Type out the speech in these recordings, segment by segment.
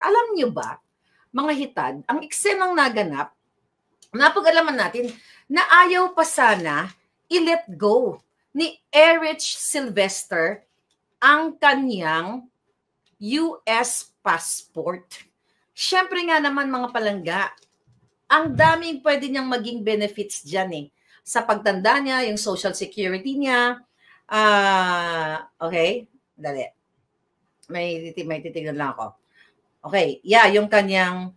Alam nyo ba, mga hitad, ang eksenang naganap, napag-alaman natin na ayaw pa sana i-let go ni Erich Sylvester ang kanyang US passport. Siyempre nga naman mga palangga, ang daming pwede niyang maging benefits dyan eh. Sa pagtanda niya, yung social security niya, okay, dali. May titignan lang ako. Okay, yeah, yung kanyang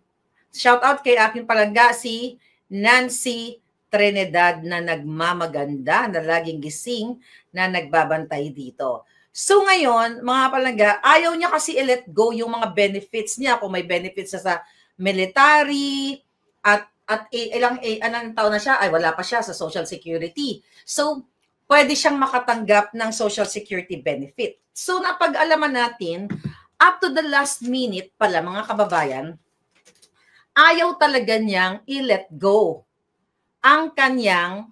shout out kay aking palangga si Nancy Trinidad na nagmamaganda, na laging gising, na nagbabantay dito. So ngayon, mga palangga, ayaw niya kasi i-let go yung mga benefits niya. Kung may benefits sa military, at anong taon na siya, ay wala pa siya sa Social Security. So, pwede siyang makatanggap ng Social Security benefit. So, napag-alaman natin, up to the last minute pala, mga kababayan, ayaw talaga niyang i-let go ang kanyang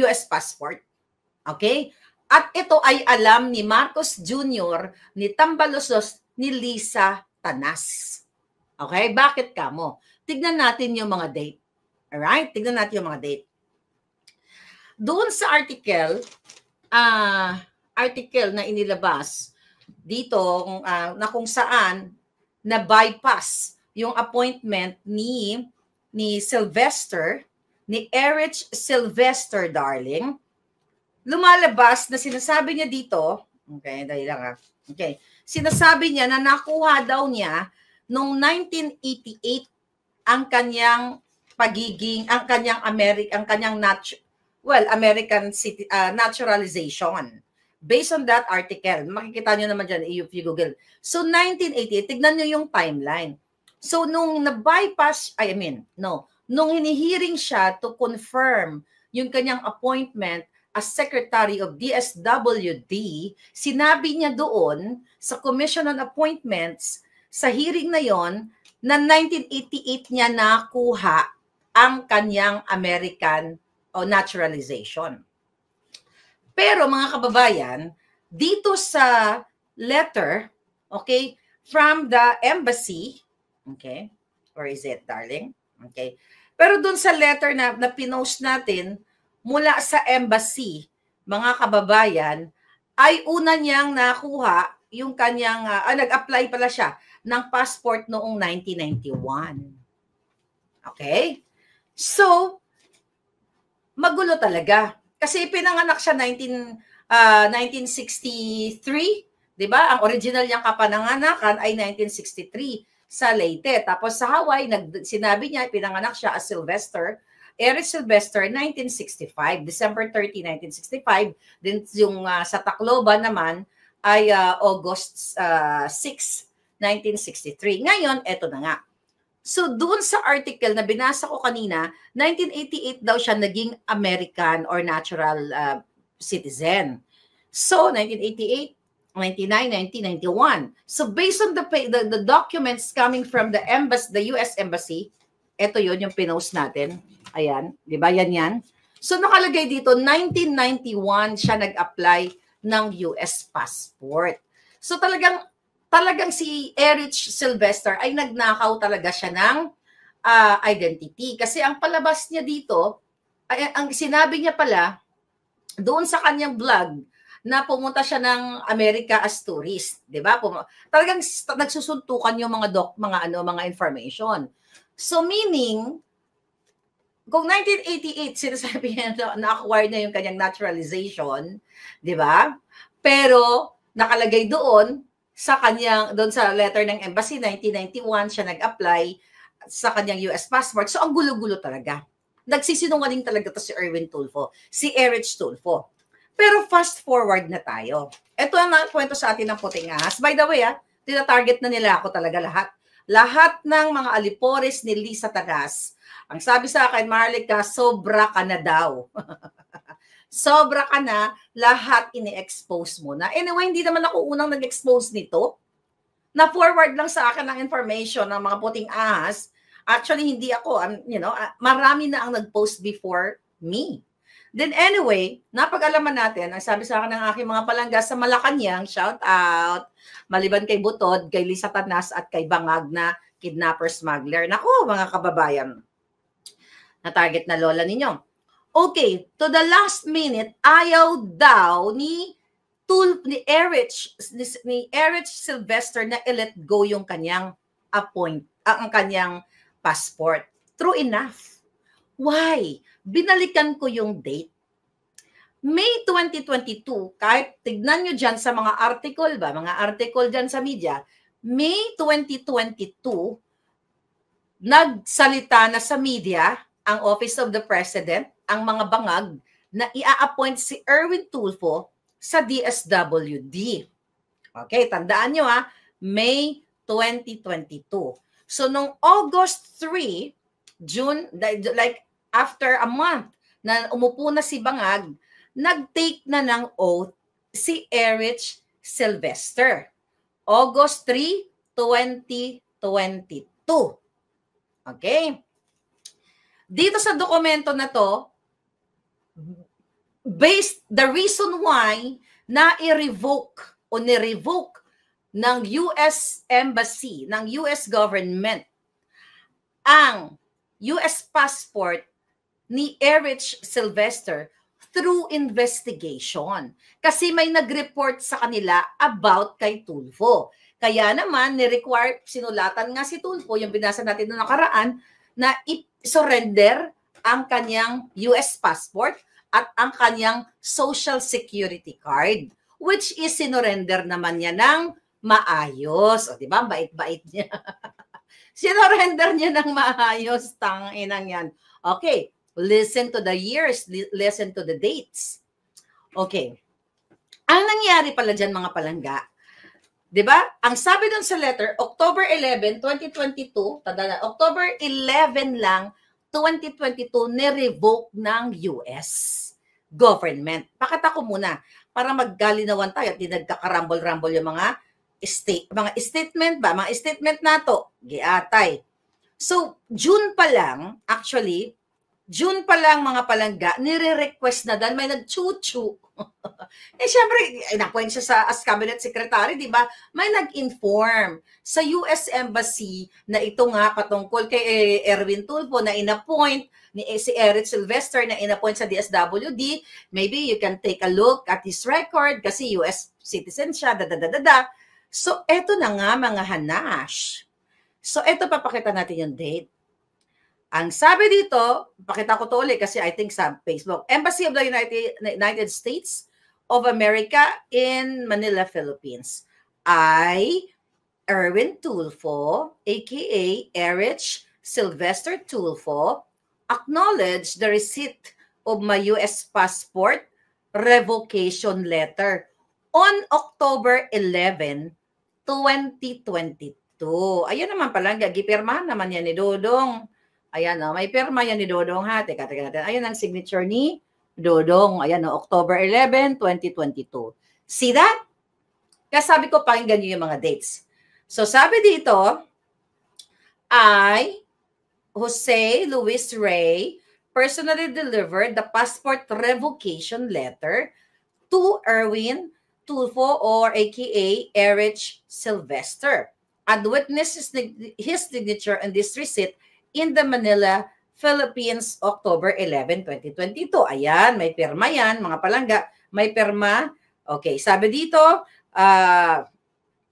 US passport. Okay? At ito ay alam ni Marcos Jr., ni Tambalusos, ni Lisa Tanas. Okay? Bakit kamo? Tignan natin yung mga date. Alright? Tignan natin yung mga date. Doon sa article na inilabas dito na kung saan na bypass yung appointment ni Sylvester, ni Erich Sylvester, darling, lumalabas na sinasabi niya dito, okay, dahil lang okay, sinasabi niya na nakuha daw niya noong 1988 ang kanyang pagiging, ang kanyang American city, naturalization. Based on that article, makikita nyo naman dyan if you Google. So 1988, tignan nyo yung timeline. So nung na-bypass, nung hinihiring siya to confirm yung kanyang appointment as Secretary of DSWD, sinabi niya doon sa Commission on Appointments, sa hearing na yon, na 1988 niya nakuha ang kanyang American naturalization. Pero mga kababayan, dito sa letter, okay, from the embassy, okay, where is it, darling? Okay. Pero dun sa letter na pinost natin mula sa embassy, mga kababayan, ay una niyang nakuha yung kanyang, nag-apply pala siya ng passport noong 1991. Okay? So, magulo talaga. Kasi pinanganak siya 1963, di ba? Ang original niyang kapananganakan ay 1963 sa Leyte. Tapos sa Hawaii, sinabi niya, pinanganak siya as Sylvester, Erich Sylvester, 1965, December 30, 1965. Then yung sa Tacloban naman ay August 6, 1963. Ngayon, eto na nga. So, doon sa article na binasa ko kanina, 1988 daw siya naging American or natural citizen. So, 1988, 99, 1991. So, based on the documents coming from the embassy, the US Embassy, eto yun yung pinost natin. Ayan, di ba? Yan. So, nakalagay dito, 1991 siya nag-apply ng US passport. So, talagang si Erich Sylvester ay nagnakaw talaga siya ng identity. Kasi ang palabas niya dito, ang sinabi niya pala, doon sa kanyang vlog, na pumunta siya ng America as tourist, 'di ba? Talagang nagsusuntukan yung mga information. So meaning kung 1988 sinasabi niya na-acquire na yung kanyang naturalization, 'di ba? Pero nakalagay doon sa letter ng embassy, 1991 siya nag-apply sa kanyang US passport. So ang gulo-gulo talaga. Nagsisinungaling talaga to si Erich Tulfo. Pero fast forward na tayo. Ito ang nakwento sa atin ng puting ahas. By the way, tina-target na nila ako talaga lahat. Lahat ng mga alipores ni Lisa Tanas. Ang sabi sa akin, Marlica, sobra ka na daw. Sobra ka na, lahat ini-expose mo na. Anyway, hindi naman ako unang nag-expose nito. Na-forward lang sa akin ang information ng mga puting ahas. Actually, hindi ako, marami na ang nag-post before me. Then anyway, napag-alaman natin, ang sabi sa akin ng aking mga palangga sa Malacanang, shout out, maliban kay Butod, kay Lisa Tanas at kay Bangag na kidnapper smuggler. Naku, mga kababayan, na target na lola ninyo. Okay, to the last minute, ayaw daw ni Erich Sylvester na i-let go yung kanyang ang kanyang passport. True enough. Why? Binalikan ko yung date. May 2022, kahit tignan nyo dyan sa mga article dyan sa media, May 2022, nagsalita na sa media ang Office of the President, ang mga bangag, na i-appoint si Erwin Tulfo sa DSWD. Okay, tandaan nyo May 2022. So, nung August 3, June, like after a month na umupo na si Bangag, nag-take na ng oath si Erich Sylvester. August 3, 2022. Okay? Dito sa dokumento na to, the reason why na i-revoke o ni-revoke ng US Embassy, ng US government, ang US passport ni Erich Sylvester through investigation. Kasi may nag-report sa kanila about kay Tulfo. Kaya naman, ni-require, sinulatan nga si Tulfo, yung binasa natin noong nakaraan, na i-surrender ang kanyang US passport at ang kanyang Social Security card, which is sinurrender naman niya ng maayos. O, diba? Bait-bait niya. Sinurrender niya ng maayos, tang-inang yan. Okay, listen to the years, listen to the dates. Okay. Ang nangyari pala dyan, mga palangga, di ba? Ang sabi dun sa letter, October 11, 2022, October 11 lang, 2022, ni-revoke ng US government. Pakita ko muna, para maggalinawan tayo at di nagkakarambol-rambol yung mga statement na to, giatay. So, June pa lang, actually, June pa lang mga palangga, nire-request na dahil may nag-chu-chu. Siyempre, na-point siya as cabinet secretary, di ba? May nag-inform sa US Embassy na ito nga patungkol kay Erwin Tulfo na in-appoint si Erich Sylvester na in-appoint sa DSWD. Maybe you can take a look at his record kasi US citizen siya, So, eto na nga mga hanash. So, eto papakita natin yung date. Ang sabi dito, pakita ko to ulit kasi I think sa Facebook, Embassy of the United States of America in Manila, Philippines. I, Erwin Tulfo, aka Erich Sylvester Tulfo, acknowledge the receipt of my US passport revocation letter on October 11, 2022. Ayun naman pala, gipirmahan naman yan ni Dodong. Ayan, may pirma yan ni Dodong ha. Teka natin. Ayan ang signature ni Dodong. Ayan, October 11, 2022. See that? Kaya sabi ko, pakinggan nyo yung mga dates. So, sabi dito, I, Jose Luis Rey, personally delivered the passport revocation letter to Erwin Tulfo or aka Erich Sylvester and witnessed his signature on this receipt in the Manila, Philippines, October 11, 2022. Ayan, may pirma yan, mga palangga. May pirma. Okay, sabi dito,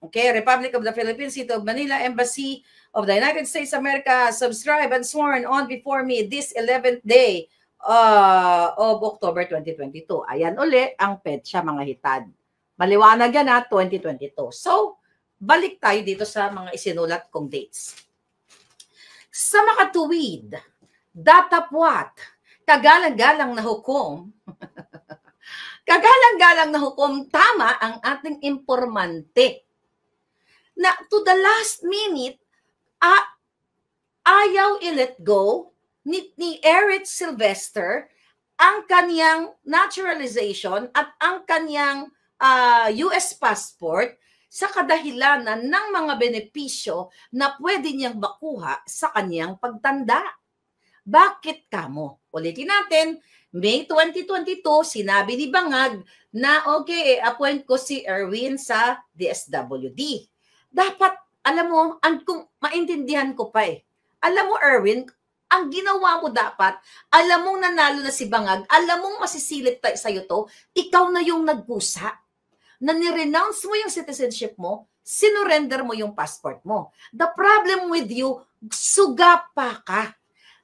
okay, Republic of the Philippines, City of Manila, Embassy of the United States of America, subscribed and sworn on before me this 11th day of October 2022. Ayan uli ang petsa, mga hitad. Maliwanag yan 2022. So, balik tayo dito sa mga isinulat kong dates. Sa makatuwid, datapwat, kagalang-galang na hukom, kagalang-galang na hukom, tama ang ating impormante na to the last minute, ayaw i-let go ni Erich Sylvester ang kanyang naturalization at ang kanyang US passport sa kadahilanan ng mga benepisyo na pwede niyang makuha sa kanyang pagtanda. Bakit kamo? Ulitin natin, May 2022, sinabi ni Bangag na okay, appoint ko si Erwin sa DSWD. Dapat, alam mo, kung maintindihan ko pa alam mo, Erwin, ang ginawa mo dapat, alam mong nanalo na si Bangag, alam mong masisilip sa'yo to, ikaw na yung nagpusa. Na nirenounce mo yung citizenship mo, sinurrender mo yung passport mo. The problem with you, sugapa ka.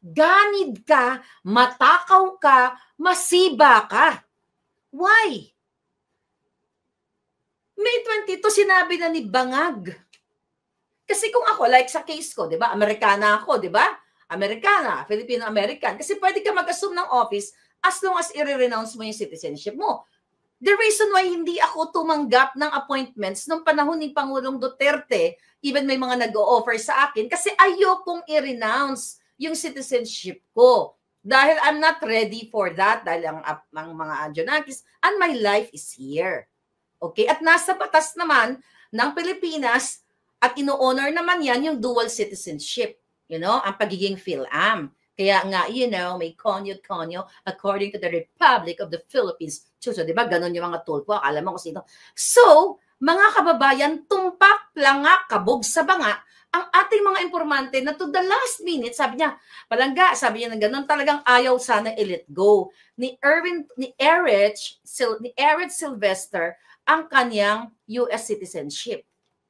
Ganid ka, matakaw ka, masiba ka. Why? May 22, sinabi na ni Bangag. Kasi kung ako, like sa case ko, di ba? Amerikana ako, di ba? Amerikana, Filipino-American. Kasi pwede ka mag-assume ng office as long as i-renounce mo yung citizenship mo. The reason why hindi ako tumanggap ng appointments nung panahon ni Pangulong Duterte, even may mga nag-o-offer sa akin, kasi ayokong i-renounce yung citizenship ko. Dahil I'm not ready for that, dahil ang mga Adjonakis, and my life is here. Okay? At nasa batas naman ng Pilipinas, at ino-honor naman yan yung dual citizenship. You know, ang pagiging PhilAm. Kaya nga, you know, may konyo-konyo according to the Republic of the Philippines. So, di ba, ganun yung mga tulpo. Akala mo kung sino. So, mga kababayan, tumpak, planga, kabog sa banga, ang ating mga informante na to the last minute, sabi niya, palangga, sabi niya na ganun, talagang ayaw sana i-let go. Ni Eric Sylvester ang kanyang US citizenship.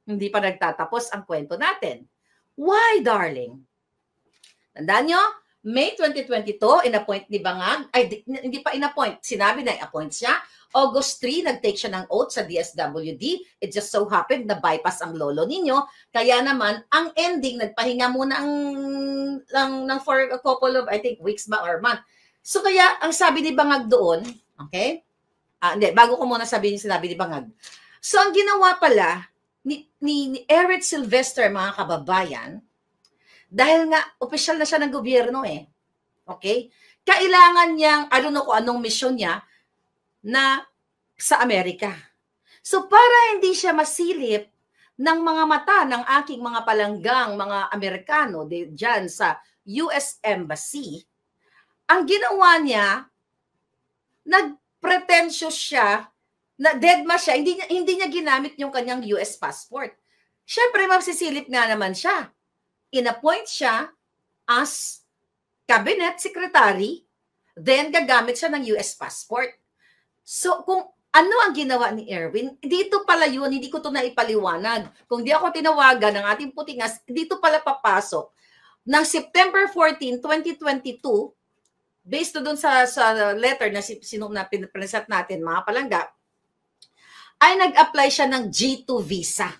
Hindi pa nagtatapos ang kwento natin. Why, darling? Tandaan nyo, May 2022, in-appoint ni Bangag, hindi pa in-appoint, sinabi na i-appoint siya. August 3, nag-take siya ng oath sa DSWD. It just so happened na bypass ang lolo ninyo. Kaya naman, ang ending, nagpahinga muna for a couple of, I think, weeks ba or month. So kaya, ang sabi ni Bangag doon, okay? Hindi, bago ko muna sinabi ni Bangag. So ang ginawa pala ni Eric Sylvester, mga kababayan, dahil nga, opisyal na siya ng gobyerno okay? Kailangan niyang, I don't know kung anong mission niya, na sa Amerika. So para hindi siya masilip ng mga mata ng aking mga palanggang, mga Amerikano dyan sa US Embassy, ang ginawa niya, nagpretentious siya, na deadma siya, hindi niya ginamit yung kanyang US passport. Siyempre, masisilip nga naman siya. In-appoint siya as cabinet secretary, then gagamit siya ng US passport. So, kung ano ang ginawa ni Erwin, dito pala yun, hindi ko ito naipaliwanag. Kung di ako tinawagan ng ating putingas, dito pala papasok. Ng September 14, 2022, based doon sa letter na pinapresent natin, mga palangga, ay nag-apply siya ng G2 visa.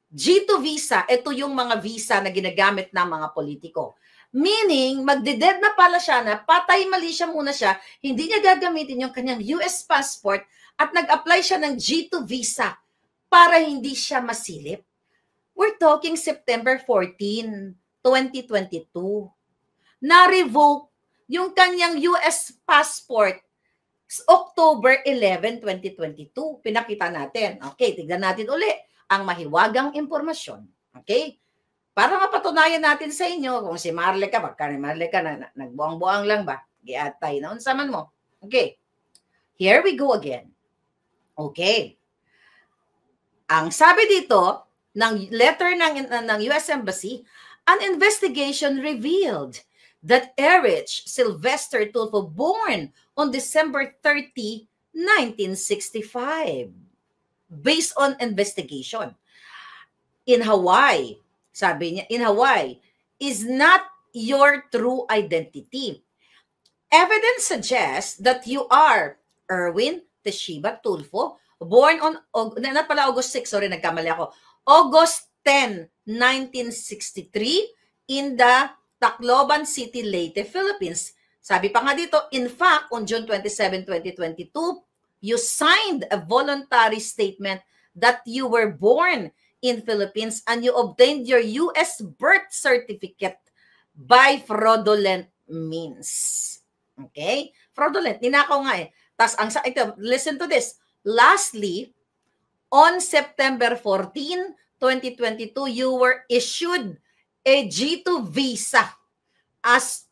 G2 visa, ito yung mga visa na ginagamit ng mga politiko. Meaning, magdeded na pala siya na patay mali siya muna siya, hindi niya gagamitin yung kanyang US passport at nag-apply siya ng G2 visa para hindi siya masilip. We're talking September 14, 2022. Na-revoke yung kanyang US passport October 11, 2022. Pinakita natin. Okay, tignan natin uli ang mahiwagang impormasyon. Okay? Para mapatunayan natin sa inyo kung si Marleka, baka ni Marleka na nagbuang-buang lang ba? Giatay na unsaman mo. Okay. Here we go again. Okay. Ang sabi dito ng letter ng US Embassy, an investigation revealed that Erich Sylvester Tulfo, born on December 30, 1965, based on investigation in Hawaii. Sabi niya, in Hawaii, is not your true identity. Evidence suggests that you are Erwin Teshiba Tulfo, born on, not pala August 6, sorry, nagkamali ako, August 10, 1963, in the Tacloban City, Leyte, Philippines. Sabi pa nga dito, in fact, on June 27, 2022, you signed a voluntary statement that you were born in Philippines and you obtained your US birth certificate by fraudulent means. Okay? Fraudulent. Ninakaw nga Tas ito, listen to this. Lastly, on September 14, 2022, you were issued a G2 visa as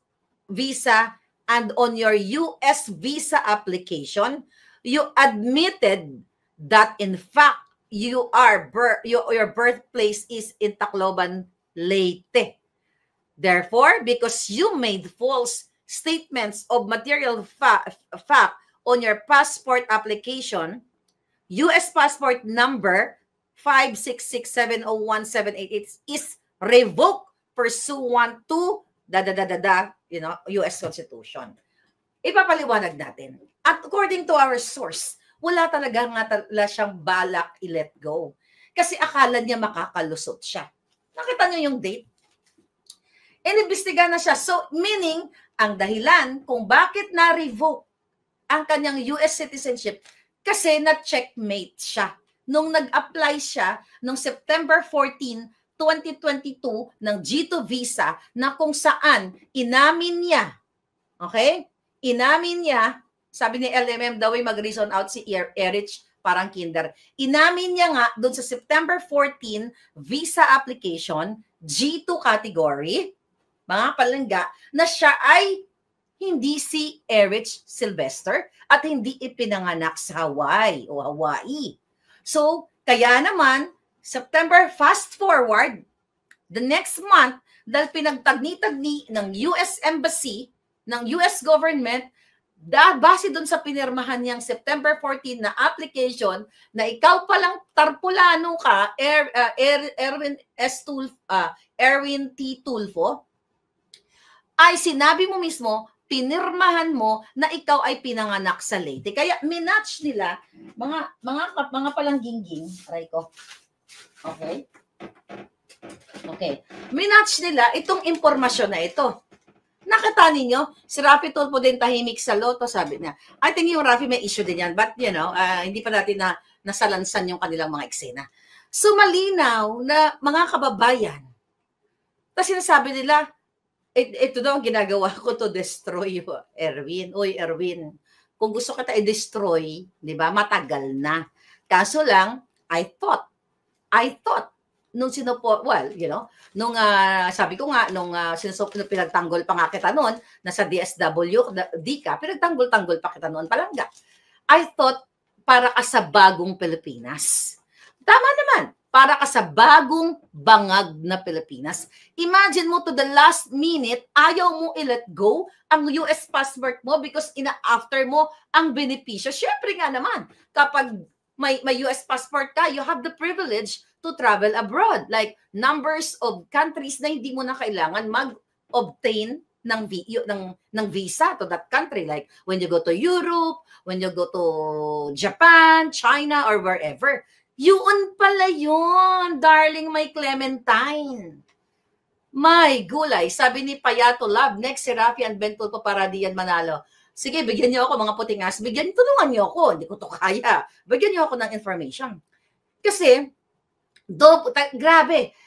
visa and on your US visa application, you admitted that in fact your birthplace is in Tacloban, Leyte. Therefore, because you made false statements of material fact on your passport application, US passport number 566701788 is revoked pursuant to US Constitution. Ipapaliwanag natin. At according to our source, wala talaga siyang balak i-let go. Kasi akala niya makakalusot siya. Nakita niyo yung date? Inimbestiga na siya. So, meaning, ang dahilan kung bakit na-revoke ang kanyang US citizenship, kasi na-checkmate siya. Nung nag-apply siya, noong September 14, 2022, ng G2 visa, na kung saan inamin niya, okay? Inamin niya, sabi ni LMM daw ay mag-reason out si Erich parang kinder. Inamin niya nga doon sa September 14 visa application, G2 category, mga palangga, na siya ay hindi si Erich Sylvester at hindi ipinanganak sa Hawaii. So, kaya naman, September, fast forward, the next month, dahil pinagtagni-tagni ng US Embassy, ng US government, base dun sa pinirmahan niyang September 14 na application, na ikaw palang tarpulano ka, Erwin T. Tulfo, ay sinabi mo mismo, pinirmahan mo na ikaw ay pinanganak sa Leyte. Kaya minatch nila, mga palangginging, aray ko. Okay? Okay. Minatch nila itong impormasyon na ito. Nakita ninyo, si Rafi Tulfo din tahimik sa loto, sabi niya. I think yung Rafi may issue din yan, but hindi pa natin nasalansan yung kanilang mga eksena. So malinaw na mga kababayan, tapos sinasabi nila, ito daw ang ginagawa ko to destroy you, Erwin. Uy, Erwin, kung gusto kita i-destroy, di ba, matagal na. Kaso lang, I thought, nung sabi ko nga, nung pinagtanggol pa nga kita noon, nasa DSW, di ka, pinagtanggol-tanggol pa kita noon, palangga. I thought, para ka sa bagong Pilipinas. Tama naman. Para ka sa bagong bangag na Pilipinas. Imagine mo to the last minute, ayaw mo i-let go ang US passport mo because ina-after mo ang benepisyo. Siyempre nga naman, kapag may US passport ka, you have the privilege to travel abroad. Like numbers of countries na hindi mo na kailangan mag-obtain ng visa to that country. Like when you go to Europe, when you go to Japan, China, or wherever. Yun pala yun, darling may Clementine. May gulay. Sabi ni Payato Lab, next si Rafi and Ben Tulfo para diyan manalo. Sige, bigyan niyo ako mga putingas. Tulungan niyo ako. Hindi ko to kaya. Bigyan niyo ako ng information. Kasi, grabe,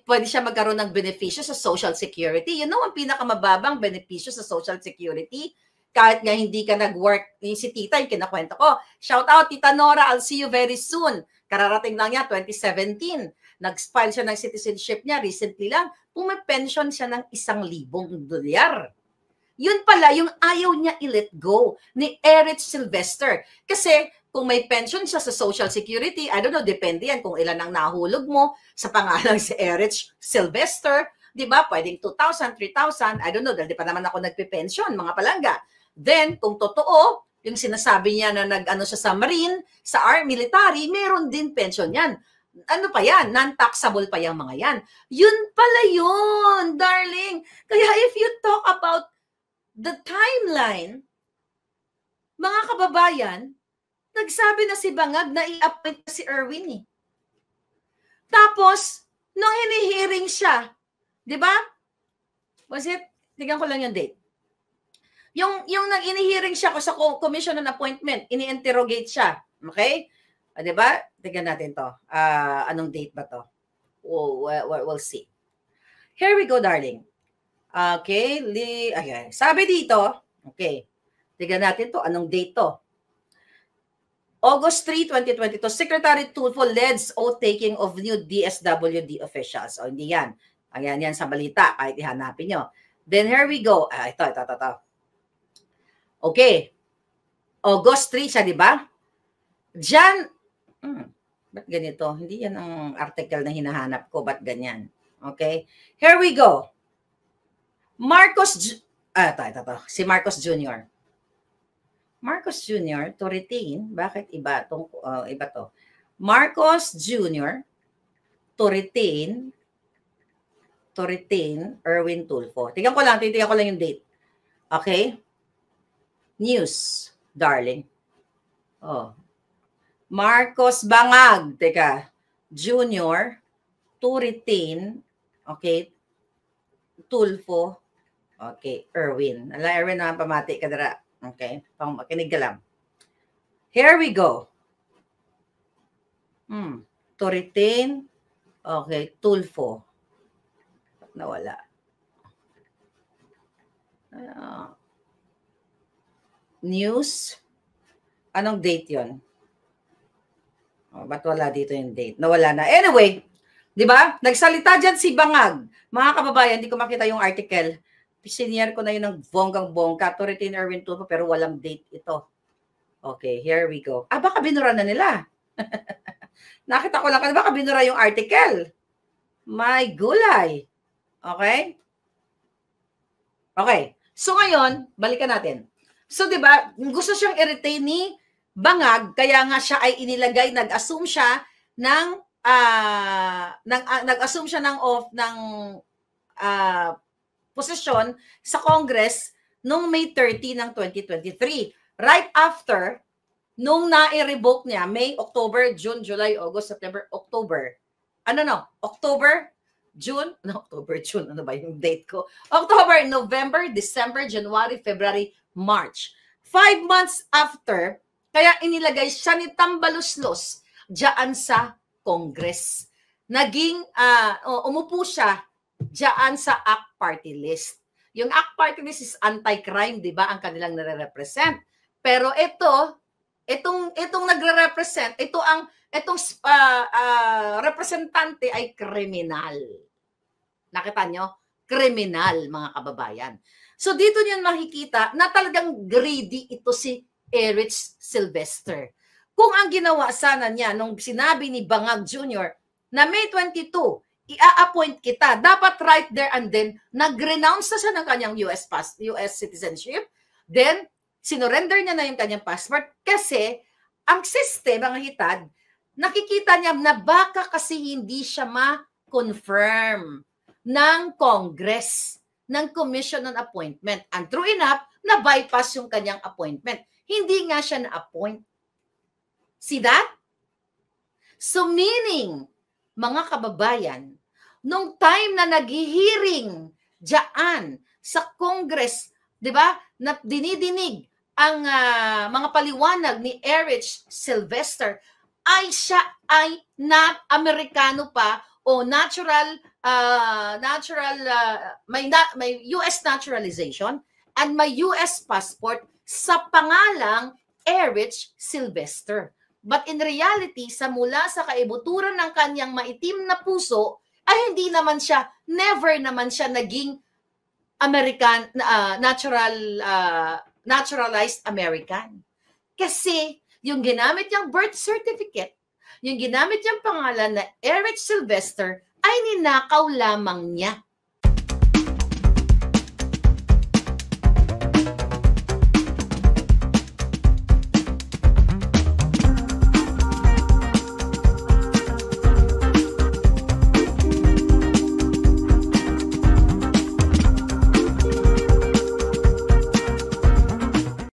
pwede siya magkaroon ng benepisyo sa Social Security. You know, ang pinakamababang benepisyo sa Social Security, kahit nga hindi ka nag-work, si Tita, yung kinakwento ko. Shout out, Tita Nora, I'll see you very soon. Kararating lang niya, 2017. Nag-file siya ng citizenship niya, recently lang, pumipension siya ng $1,000. Yun pala, yung ayaw niya i-let go ni Erich Sylvester. Kasi kung may pension siya sa Social Security, I don't know, depende yan kung ilan ang nahulog mo sa pangalan si Erich Sylvester. Di ba? Pwedeng 2,000, 3,000. I don't know, dahil di pa naman ako nagpe-pension, mga palangga. Then, kung totoo, yung sinasabi niya na nag-ano siya sa Marine, sa Army, military, meron din pension yan. Ano pa yan? Non-taxable pa yung mga yan. Yun pala yun, darling. Kaya if you talk about the timeline, mga kababayan, nagsabi na si Bangag na i-appoint si Erwin eh. Tapos, nung hinihiring siya, di ba? Was it? Tignan ko lang yung date. Yung inihiring siya sa commission on appointment, ini-interrogate siya. Okay? Di ba? Tignan natin to. Anong date ba to? We'll see. Here we go, darling. Okay. Okay. Sabi dito, okay. Tignan natin to. Anong date to? August 3, 2022, Secretary Tulfo leads oath-taking of new DSWD officials. O, hindi yan. Ayan yan sa balita, kahit ihanapin nyo. Then here we go. Ito. Okay. August 3 siya, di ba? Diyan, ba't ganito? Hindi yan ang article na hinahanap ko. Ba't ganyan? Okay? Here we go. ito. Si Marcos Jr. Marcos Jr. to retain, bakit iba to? Marcos Jr. to retain Erwin Tulfo. Tingnan ko lang yung date. Okay? News, darling. Marcos Bangag, Jr. to retain, okay, Tulfo, okay, Erwin. Erwin naman pamati ka dara. Okay, makinig ka lang. Here we go. To retain, okay, Tulfo. Nawala. News. Anong date yon? Ba't wala dito yung date? Nawala na. Anyway, di ba? Nagsalita dyan si Bangag. Mga kababayan, hindi ko makita yung article. Senior ko na yun ng bonggang-bongga. To retain Erwin Tulfo, pero walang date ito. Okay, here we go. Baka binura na nila. Nakita ko lang, baka binura yung article. My gulay. Okay? Okay. So ngayon, balikan natin. So 'di ba, gusto siyang i-retain ni Bangag, kaya nga siya ay inilagay, nag-assume siya ng posisyon sa Congress noong May 30 ng 2023. Right after nung na-revoke niya, May, October, June, July, August, September, October. October, June, ano ba yung date ko? October, November, December, January, February, March. 5 months after, kaya inilagay siya ni Tambaluslos diyan sa Congress. Umupo siya diyan sa ACT party list. Yung ACT party list is anti-crime, di ba? Ang kanilang nare-represent. Pero itong nagre-represent, itong representante ay kriminal. Nakita nyo? Kriminal, mga kababayan. So dito niyan makikita na talagang greedy ito si Erich Sylvester. Kung ang ginawa sana niya nung sinabi ni Bangag Jr. na May 22, i-appoint kita, dapat right there and then, nag-renounce na siya ng kanyang US citizenship, then, sinurrender niya na yung kanyang passport kasi ang system, ang hitad, nakikita niya na baka kasi hindi siya ma-confirm ng Congress, ng Commission on Appointment. And true enough, na-bypass yung kanyang appointment. Hindi nga siya na-appoint. See that? So meaning, mga kababayan, nung time na naghihiring diyan sa Congress, 'di ba? Na dinidinig ang mga paliwanag ni Erich Sylvester, ay siya ay not Amerikano pa o may US naturalization and may US passport sa pangalang Erich Sylvester. But in reality, mula sa kaibuturan ng kanyang maitim na puso, ay hindi naman siya, never naman siya naging American, naturalized American. Kasi yung ginamit niyang birth certificate, yung ginamit niyang pangalan na Erich Sylvester, ay ninakaw lamang niya